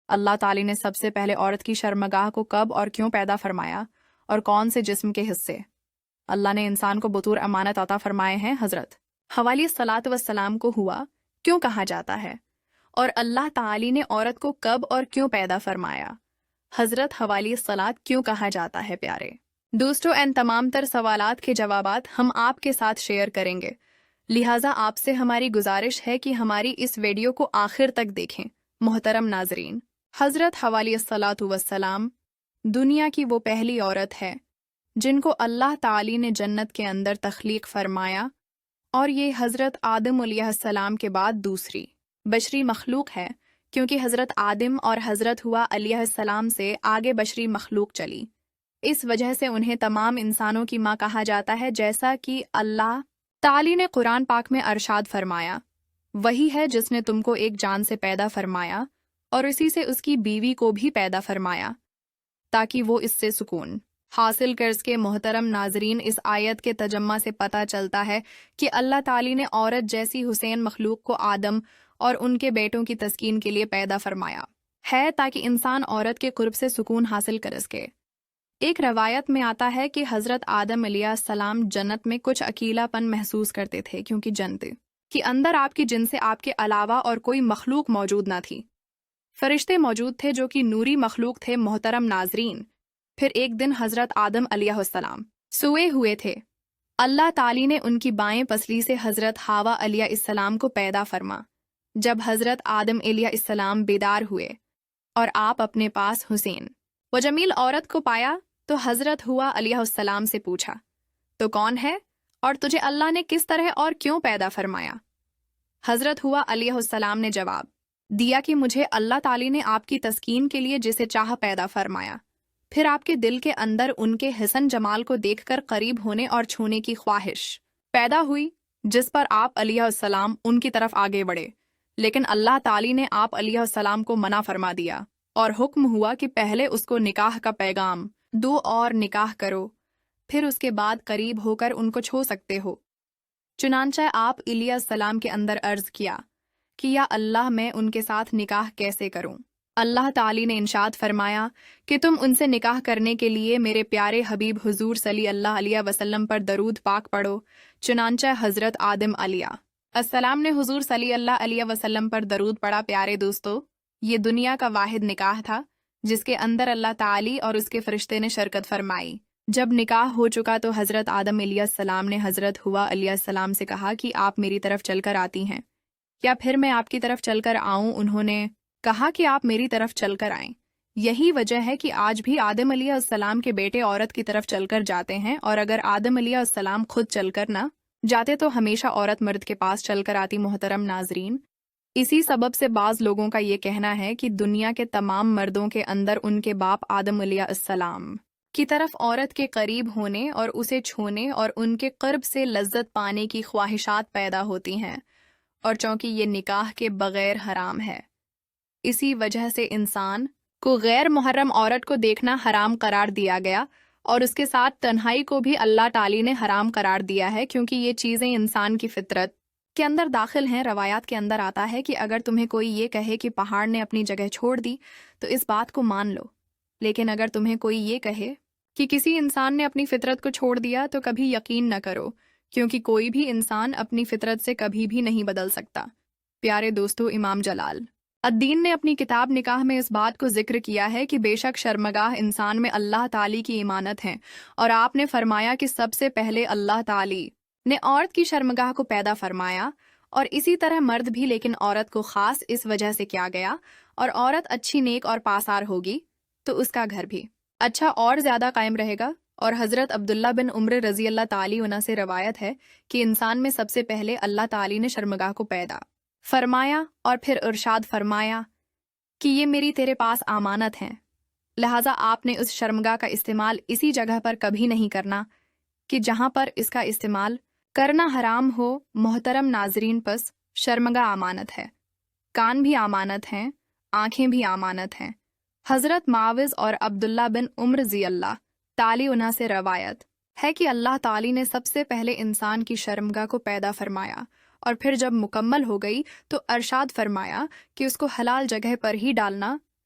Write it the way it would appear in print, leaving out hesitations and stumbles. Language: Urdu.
اللہ تعالی نے سب سے پہلے عورت کی شرمگاہ کو کب اور کیوں پیدا فرمایا اور کون سے جسم کے حصے؟ اللہ نے انسان کو بطور امانت عطا فرمائے ہیں۔ حضرت حوا علیہ الصلاۃ والسلام کو ہوا کیوں کہا جاتا ہے؟ اور اللہ تعالی نے عورت کو کب اور کیوں پیدا فرمایا؟ حضرت حوا علیہ الصلاۃ کیوں کہا جاتا ہے؟ پیارے دوستو، ان تمام تر سوالات کے جوابات ہم آپ کے ساتھ شیئر کریں گے، لہٰذا آپ سے ہماری گزارش ہے کہ ہماری اس ویڈیو کو آخر تک دیکھیں۔ محترم ناظرین، حضرت حوا علیہ الصلاۃ والسلام دنیا کی وہ پہلی عورت ہے جن کو اللہ تعالی نے جنت کے اندر تخلیق فرمایا، اور یہ حضرت آدم علیہ السلام کے بعد دوسری بشری مخلوق ہے، کیونکہ حضرت آدم اور حضرت حوا علیہ السلام سے آگے بشری مخلوق چلی۔ اس وجہ سے انہیں تمام انسانوں کی ماں کہا جاتا ہے، جیسا کہ اللہ تعالی نے قرآن پاک میں ارشاد فرمایا، وہی ہے جس نے تم کو ایک جان سے پیدا فرمایا اور اسی سے اس کی بیوی کو بھی پیدا فرمایا تاکہ وہ اس سے سکون حاصل کر سکے۔ محترم ناظرین، اس آیت کے ترجمہ سے پتہ چلتا ہے کہ اللہ تعالی نے عورت جیسی حسین مخلوق کو آدم اور ان کے بیٹوں کی تسکین کے لیے پیدا فرمایا ہے تاکہ انسان عورت کے قرب سے سکون حاصل کر سکے۔ ایک روایت میں آتا ہے کہ حضرت آدم علیہ السلام جنت میں کچھ اکیلا پن محسوس کرتے تھے، کیونکہ جنت کے اندر آپ کی جن سے آپ کے علاوہ اور کوئی مخلوق موجود نہ تھی۔ فرشتے موجود تھے جو کہ نوری مخلوق تھے۔ محترم ناظرین، پھر ایک دن حضرت آدم علیہ السلام سوئے ہوئے تھے، اللہ تعالی نے ان کی بائیں پسلی سے حضرت حوا علیہ السلام کو پیدا فرما۔ جب حضرت آدم علیہ السلام بیدار ہوئے اور آپ اپنے پاس حسین و جمیل عورت کو پایا تو حضرت حوا علیہ السلام سے پوچھا، تو کون ہے اور تجھے اللہ نے کس طرح اور کیوں پیدا فرمایا؟ حضرت حوا علیہ السلام نے جواب دیا کہ مجھے اللہ تعالی نے آپ کی تسکین کے لیے جسے چاہ پیدا فرمایا، پھر آپ کے دل کے اندر ان کے حسن جمال کو دیکھ کر قریب ہونے اور چھونے کی خواہش پیدا ہوئی، جس پر آپ علیہ السلام ان کی طرف آگے بڑھے، لیکن اللہ تعالی نے آپ علیہ السلام کو منع فرما دیا اور حکم ہوا کہ پہلے اس کو نکاح کا پیغام دو اور نکاح کرو، پھر اس کے بعد قریب ہو کر ان کو چھو سکتے ہو۔ چنانچہ آپ علیہ السلام کے اندر عرض کیا کہ یا اللہ، میں ان کے ساتھ نکاح کیسے کروں؟ اللہ تعالی نے ارشاد فرمایا کہ تم ان سے نکاح کرنے کے لیے میرے پیارے حبیب حضور صلی اللہ علیہ وسلم پر درود پاک پڑھو۔ چنانچہ حضرت آدم علیہ السلام نے حضور صلی اللہ علیہ وسلم پر درود پڑھا۔ پیارے دوستو، یہ دنیا کا واحد نکاح تھا جس کے اندر اللہ تعالی اور اس کے فرشتے نے شرکت فرمائی۔ جب نکاح ہو چکا تو حضرت آدم علیہ السلام نے حضرت حوا علیہ السلام سے کہا کہ آپ میری طرف چل کر آتی ہیں یا پھر میں آپ کی طرف چل کر آؤں؟ انہوں نے کہا کہ آپ میری طرف چل کر آئیں۔ یہی وجہ ہے کہ آج بھی آدم علیہ السلام کے بیٹے عورت کی طرف چل کر جاتے ہیں، اور اگر آدم علیہ السلام خود چل کر نہ جاتے تو ہمیشہ عورت مرد کے پاس چل کر آتی۔ محترم ناظرین، اسی سبب سے بعض لوگوں کا یہ کہنا ہے کہ دنیا کے تمام مردوں کے اندر ان کے باپ آدم علیہ السلام کی طرف عورت کے قریب ہونے اور اسے چھونے اور ان کے قرب سے لذت پانے کی خواہشات پیدا ہوتی ہیں، اور چونکہ یہ نکاح کے بغیر حرام ہے، اسی وجہ سے انسان کو غیر محرم عورت کو دیکھنا حرام قرار دیا گیا، اور اس کے ساتھ تنہائی کو بھی اللہ تعالی نے حرام قرار دیا ہے، کیونکہ یہ چیزیں انسان کی فطرت کے اندر داخل ہیں۔ روایات کے اندر آتا ہے کہ اگر تمہیں کوئی یہ کہے کہ پہاڑ نے اپنی جگہ چھوڑ دی تو اس بات کو مان لو، لیکن اگر تمہیں کوئی یہ کہے کہ کسی انسان نے اپنی فطرت کو چھوڑ دیا تو کبھی یقین نہ کرو، کیونکہ کوئی بھی انسان اپنی فطرت سے کبھی بھی نہیں بدل سکتا۔ پیارے دوستو، امام جلال الدین نے اپنی کتاب نکاح میں اس بات کو ذکر کیا ہے کہ بے شک شرمگاہ انسان میں اللہ تعالی کی امانت ہے، اور آپ نے فرمایا کہ سب سے پہلے اللہ تعالی نے عورت کی شرمگاہ کو پیدا فرمایا، اور اسی طرح مرد بھی، لیکن عورت کو خاص اس وجہ سے کیا گیا، اور عورت اچھی نیک اور پاسار ہوگی تو اس کا گھر بھی اچھا اور زیادہ قائم رہے گا۔ اور حضرت عبداللہ بن عمر رضی اللہ تعالی عنہ سے روایت ہے کہ انسان میں سب سے پہلے اللہ تعالی نے شرمگاہ کو پیدا فرمایا اور پھر ارشاد فرمایا کہ یہ میری تیرے پاس امانت ہیں، لہٰذا آپ نے اس شرمگاہ کا استعمال اسی جگہ پر کبھی نہیں کرنا کہ جہاں پر اس کا استعمال کرنا حرام ہو۔ محترم ناظرین، پس شرمگاہ امانت ہے، کان بھی امانت ہیں، آنکھیں بھی امانت ہیں۔ حضرت معاوض اور عبداللہ بن عمر رضی اللہ تعالی عنہ سے روایت ہے کہ اللہ تعالی نے سب سے پہلے انسان کی شرمگاہ کو پیدا فرمایا، اور پھر جب مکمل ہو گئی تو ارشاد فرمایا کہ اس کو حلال جگہ پر ہی ڈالنا،